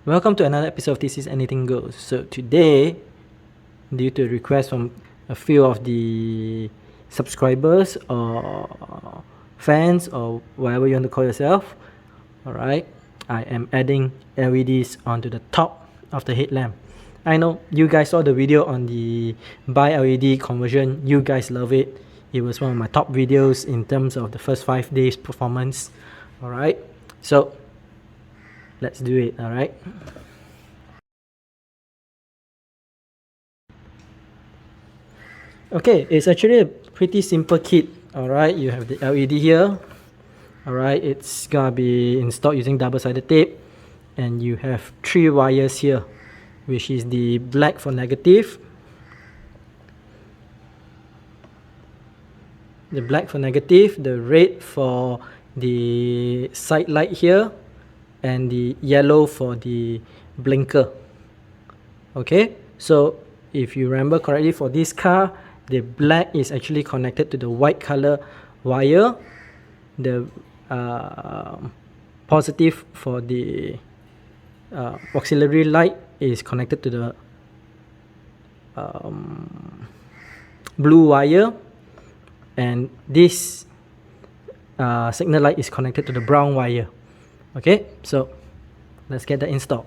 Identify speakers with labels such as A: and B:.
A: Welcome to another episode of This Is Anything Goes. So today, due to a request from a few of the subscribers or fans or whatever you want to call yourself, alright, I am adding LEDs onto the top of the headlamp. I know you guys saw the video on the buy LED conversion. You guys love it. It was one of my top videos in terms of the first 5 days performance. Alright, so let's do it. Alright, okay, it's actually a pretty simple kit. Alright, you have the LED here. Alright, it's gonna be installed using double-sided tape, and you have 3 wires here, which is the black for negative, the red for the side light here, and the yellow for the blinker. Okay, so if you remember correctly, for this car, the black is actually connected to the white color wire. The positive for the auxiliary light is connected to the blue wire, and this signal light is connected to the brown wire. Okay, so let's get that installed.